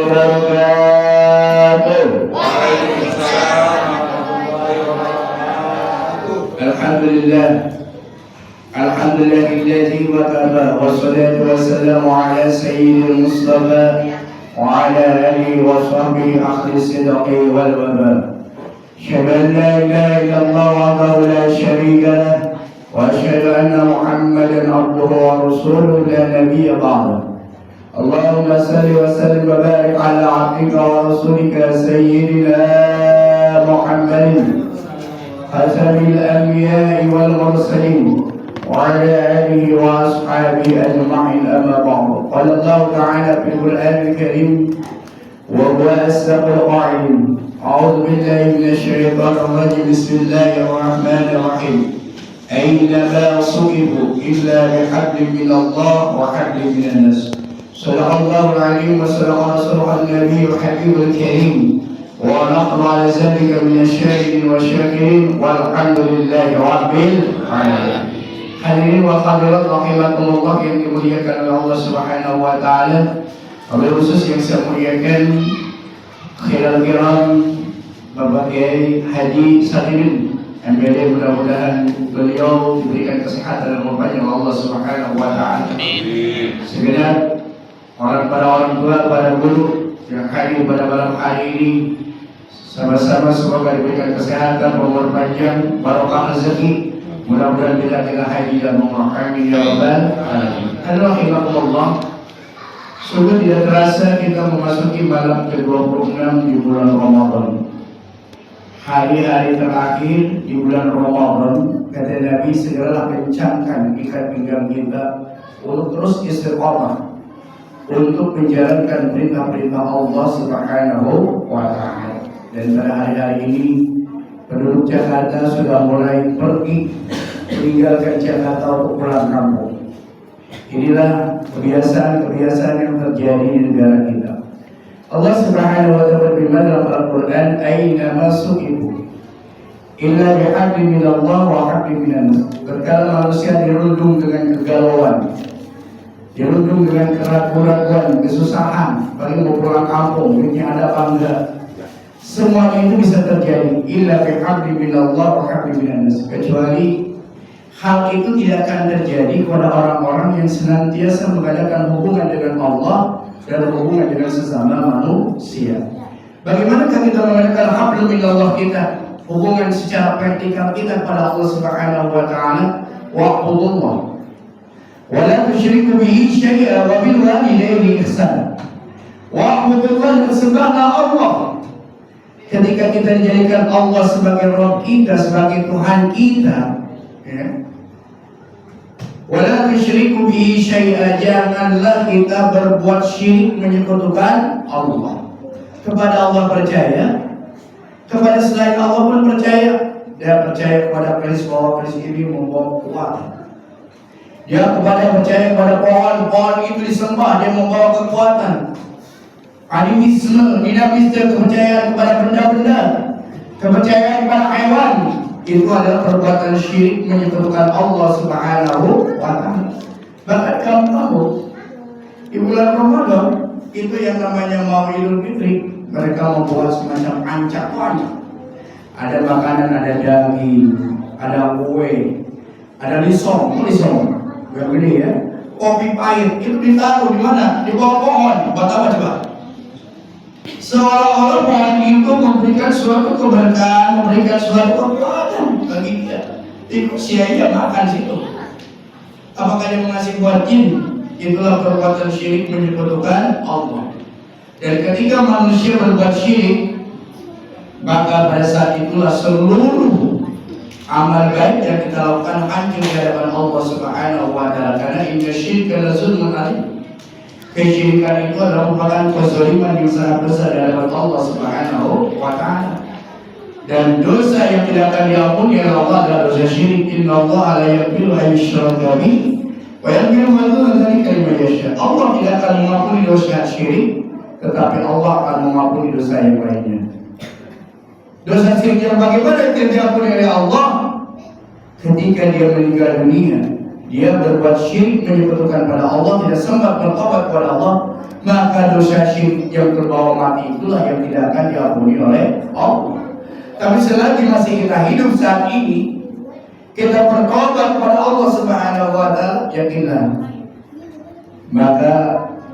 wabarakatuh. Waalaikumsalam warahmatullahi wabarakatuh. Alhamdulillahilladzi wa kafa wassalatu wassalamu ala sayyidil mustafa wa ala alihi wa sahbihi ahli sidqi wal waba. Asyhadu an la ilaha illallah wahdahu la syarika lah wa asyhadu anna Muhammadan abduhu wa rasuluhu la nabiyya ba'dahu. Allahumma salli wa sallim wa barik ala abdika wa rasulika sayyidina Muhammadin khatamil anbiya'i wal mursalin wa ala alihi wa ashabihi ajma'in, amma ba'du. Qala Allah ta'ala fil Qur'anil Karim wa huwa asdaqul qa'ilin. A'udzu billahi minasy syaithanir rajim. Bismillahir rahmanir rahim. Aynama suqifu illa bihablin minallah wa hablin minan nas. Sadaqallahul azim wa sadaqa rasulun nabiyul habibul karim wa nahnu ala zalika minasyahidin wa syakirin walhamdulillahi rabbil alamin. Hadirin wa hadirat rahimakumullah yang dimuliakan oleh Allah Subhanahu wa taala. Wabil khusus yang saya muliakan khilal kiram Bapak Kiai Haji Sadirin MPD, mudah-mudahan beliau diberikan kesehatan dan berbanyak oleh Allah Subhanahu wa taala. Amin. Segenap orang tua, para guru yang hadir pada malam hari ini, sama-sama semoga diberikan kesehatan, umur panjang, barokah rezeki. Mudah-mudahan kita haji dan umrah. Amin ya rabbal alamin. Alhamdulillah. Sudah tidak terasa kita memasuki malam ke-26 di bulan Ramadan. Hari-hari terakhir di bulan Ramadan, kata Nabi, segeralah kencangkan ikat pinggang kita untuk terus istiqamah untuk menjalankan perintah-perintah Allah Subhanahu wa taala. Dan pada hari-hari ini penduduk Jakarta sudah mulai pergi meninggalkan Jakarta untuk pulang kampung. Inilah kebiasaan-kebiasaan yang terjadi di negara kita. Allah Subhanahu wa taala berfirman dalam Al-Qur'an, "Aynama suqifu illa bihablin minallah wa hablin minan nas." Berkala manusia dirundung dengan kegalauan, dirundung dengan keraguan-keraguan, kesusahan, paling mau pulang kampung, duitnya ada apa enggak. Semua itu bisa terjadi illa bihablin minallah wa hablin minan nas, kecuali hal itu tidak akan terjadi kepada orang-orang yang senantiasa mengadakan hubungan dengan Allah dan hubungan dengan sesama manusia. Bagaimanakah kita mengadakan hablum minallah kita, hubungan secara vertikal kita kepada Allah Subhanahu wa taala? Wa'budullah wa la tusyriku bihi syai'a wa bil walidayni ihsana. Wa'budullah, bersembahlah Allah. Ketika kita dijadikan Allah sebagai Rabb kita, sebagai Tuhan kita, ya. Wala tusyriku bihi syai'a, janganlah kita berbuat syirik, menyekutukan Allah. Kepada Allah percaya, kepada selain Allah pun percaya. Dia percaya kepada keris, bahwa keris ini membawa kekuatan. Dia percaya kepada pohon itu disembah, dia membawa kekuatan. Animisme, dinamisme, kepercayaan kepada benda-benda, kepercayaan kepada hewan, itu adalah perbuatan syirik, menyekutukan Allah Subhanahu wa taala. Bahkan kamu di bulan Ramadan itu yang namanya Maulidul Fitri, mereka membuat semacam ancak-ancak. Ada makanan, ada daging, ada kue, ada lisong yang gede ya, kopi pahit, itu ditaruh di mana? Di bawah pohon. Buat apa coba? Seolah-olah pohon itu memberikan suatu keberkahan, memberikan suatu kekuatan bagi dia. Tikus sia-sia makan situ. Apakah dia mengasih buat jin? Itulah perbuatan syirik, menyekutukan Allah. Dan ketika manusia berbuat syirik, maka pada saat itulah seluruh amal baik yang kita lakukan hancur di hadapan Allah Subhanahu wa taala. Karena inna syirka la zulmun adzim. Kesyirikan itu adalah merupakan kezaliman yang sangat besar di hadapan Allah Subhanahu wa taala. Dan dosa yang tidak akan diampuni oleh Allah adalah dosa syirik. Inna Allah la yaghfiru an yushraka bihi wa yaghfiru ma duna dzalika liman yasha. Allah tidak akan mengampuni dosa syirik, tetapi Allah akan mengampuni dosa yang lainnya. Dosa syirik yang bagaimana tidak diampuni oleh Allah? Ketika dia meninggal dunia, dia berbuat syirik menyekutukan pada Allah, tidak sempat bertobat kepada Allah, maka dosa syirik yang terbawa mati itulah yang tidak akan diampuni oleh Allah. Tapi selagi masih kita hidup saat ini, kita bertobat kepada Allah Subhanahu wa taala, yakinlah maka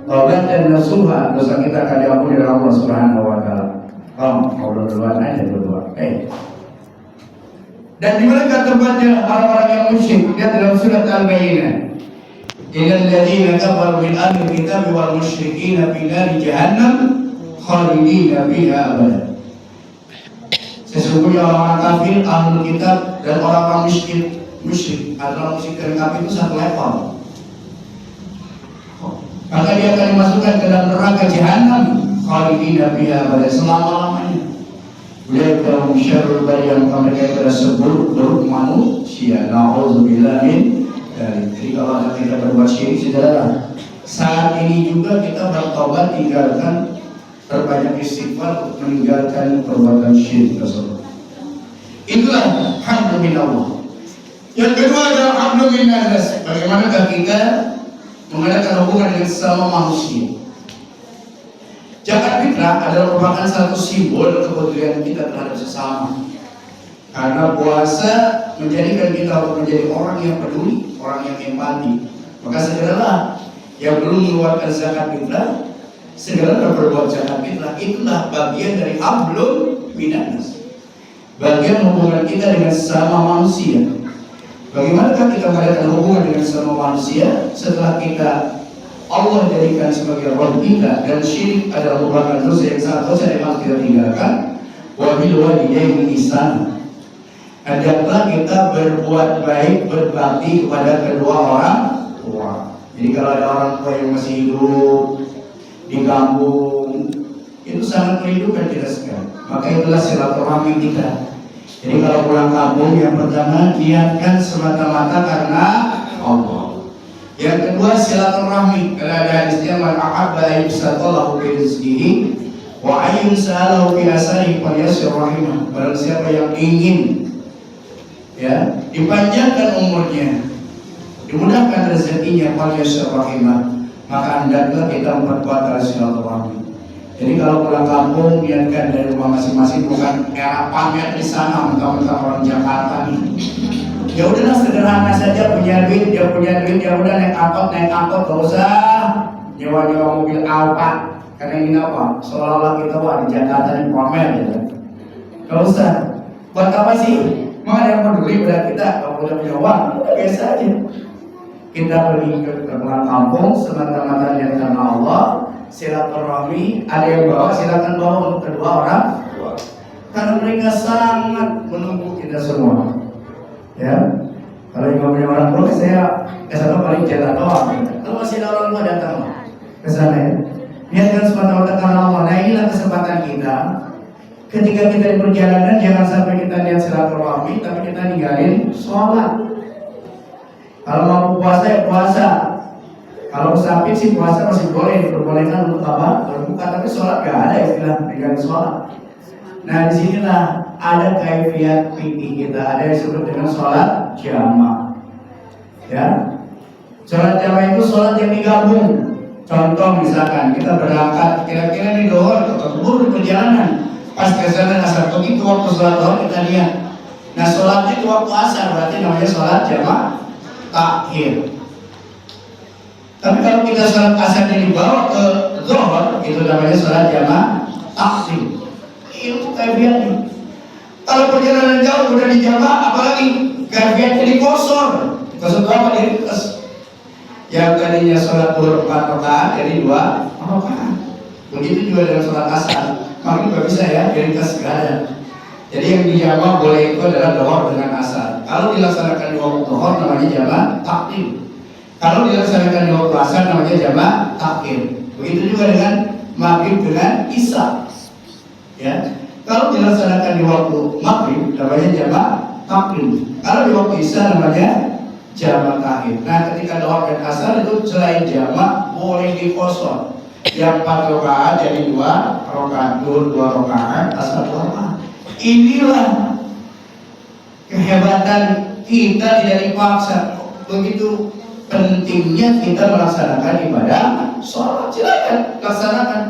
taubat dan nasuha, dosa kita akan diampuni oleh Allah Subhanahu wa taala. Allah duluan aja berdua. Dan di mana tempatnya orang-orang yang musyrik? Dia dalam surat Al-Bayyinah. Innal ladzina kafaru min ahli kitab wal musyrikin fi nari jahannam khalidina fiha abada. Sesungguhnya orang kafir, ahli kitab dan orang-orang musyrik adalah musyrik dan kafir itu satu level. Maka dia akan dimasukkan ke dalam neraka jahannam khalidina fiha abada, selama-lamanya. Mereka syarrul bariyah, mereka adalah seburuk-buruk manusia. Na'udzubillah min dzalik. Jadi kalau ada kita berbuat syirik, saudara, saat ini juga kita bertobat, tinggalkan, berbanyak istighfar untuk meninggalkan perbuatan syirik tersebut. Itulah hamdu minallah. Yang kedua adalah hamdu minannas. Bagaimanakah kita mengadakan hubungan dengan sesama manusia? Zakat fitrah adalah merupakan satu simbol kepedulian kita terhadap sesama. Karena puasa menjadikan kita untuk menjadi orang yang peduli, orang yang empati. Maka segeralah yang belum mengeluarkan zakat fitrah, segera berbuat zakat fitrah. Itulah bagian dari hablum minannas, bagian hubungan kita dengan sesama manusia. Bagaimanakah kita mengadakan hubungan dengan sesama manusia setelah kita Allah jadikan sebagai Rabb kita, dan syirik adalah merupakan dosa yang sangat dosa yang harus kita tinggalkan. Wa bil walidayni ihsan. Hendaklah kita berbuat baik, berbakti kepada kedua orang tua. Jadi kalau ada orang tua yang masih hidup di kampung, itu sangat merindukan kita sekali. Maka itulah silaturahmi kita. Jadi kalau pulang kampung, yang pertama niatkan semata-mata karena Allah. Yang kedua silaturahmi, karena ada hadisnya man ahabba ayyusatalahu bi rizqihi wa ayyusalahu bi asarihi falyasir rahimah. Barang siapa yang ingin dipanjangkan umurnya, dimudahkan rezekinya, falyasir rahimah, maka hendaklah kita memperkuat tali silaturahmi. Jadi kalau pulang kampung, niatkan dari rumah masing-masing, bukan era pamer di sana mentang-mentang orang Jakarta nih. Ya udahlah, sederhana saja, punya duit, dia punya duit, ya udah naik angkot, gak usah nyewa mobil Alphard. Karena ini apa? Seolah-olah kita di Jakarta ini pamer gitu. Gak usah. Buat apa sih? Mana yang peduli pada kita? Kalau udah punya uang, biasa aja. Kita pergi ke pulang kampung semata-mata niat karena Allah, silaturahmi. Ada yang bawa, silakan bawa untuk kedua orang, karena mereka sangat menunggu kita semua. Ya, kalau yang punya orang tua, saya kesana paling jalan doang. Kalau masih ada orang tua datang ke sana ya, niatkan semata-mata karena Allah. Nah inilah kesempatan kita. Ketika kita di perjalanan, jangan sampai kita niat silaturahmi tapi kita ninggalin sholat. Kalau mau puasa ya puasa. Kalau musafir sih puasa masih boleh, diperbolehkan untuk apa? Berbuka, tapi sholat gak ada istilah ninggalin sholat. Nah disinilah ada kaifiat fikih kita, ada yang disebut dengan sholat jamaah. Ya, sholat jamaah itu sholat yang digabung. Contoh misalkan kita berangkat, kira-kira di Dohor atau di perjalanan, pas ke sana asar, begitu waktu sholat Dohor kita lihat. Nah sholatnya itu waktu asar, berarti namanya sholat jamaah takhir. Tapi kalau kita sholat asarnya dibawa ke Dohor, itu namanya sholat jamaah takhir. Itu kaifiatnya. Kalau perjalanan jauh udah di jamaah, apalagi kaifiatnya dikosor. Kosor apa? Diringkas. Yang tadinya sholat 4 rakaat jadi 2 rakaat. Begitu juga dengan sholat asar. Maka nggak bisa ya, diringkas nggak ada. Jadi yang di jamaah boleh itu adalah dohor dengan asar. Kalau dilaksanakan di waktu dohor namanya jamaah takdim. Kalau dilaksanakan di waktu asar namanya jamaah takhir. Begitu juga dengan maghrib dengan isya. Ya, kalau dilaksanakan di waktu maghrib namanya jamaah takdim. Kalau di waktu isya namanya jamaah takhir. Nah, ketika dohor dan asar itu selain jamaah boleh dikosor. Yang 4 rakaat jadi 2 rakaat, 2 rakaat, asar 2 rakaat. Inilah kehebatan kita, tidak dipaksa. begitu pentingnya kita melaksanakan ibadah sholat. Silakan laksanakan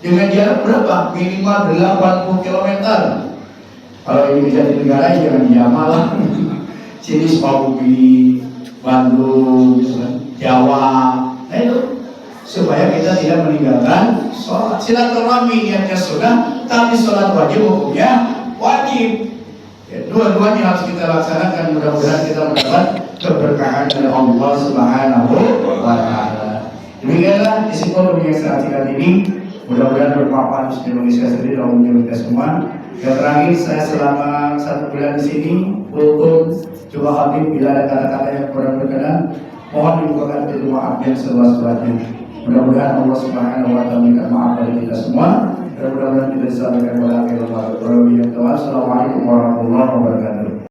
dengan jarak berapa? Minimal 80 km. Kalau ini bisa di negara jangan di Jamal lah. Sini Sukabumi, Bandung, Jawa. Nah itu supaya kita tidak meninggalkan sholat. Silaturahmi niatnya sunnah, tapi sholat wajib hukumnya wajib. Ya, dua-duanya harus kita laksanakan. Mudah-mudahan kita mendapat keberkahan dari Allah Subhanahu wa Ta'ala. Demikianlah kesimpulan yang saat ini. Mudah-mudahan bermanfaat untuk Indonesia sendiri dan untuk kita semua. Yang terakhir, saya selama 1 bulan di sini, kultum coba habib bila ada kata-kata yang kurang berkenan, mohon dibukakan pintu maaf yang seluas-luasnya. Mudah-mudahan Allah Subhanahu wa Ta'ala memberikan maaf dari kita semua. Dan mudah-mudahan kita disampaikan kepada akhir Assalamualaikum warahmatullahi wabarakatuh.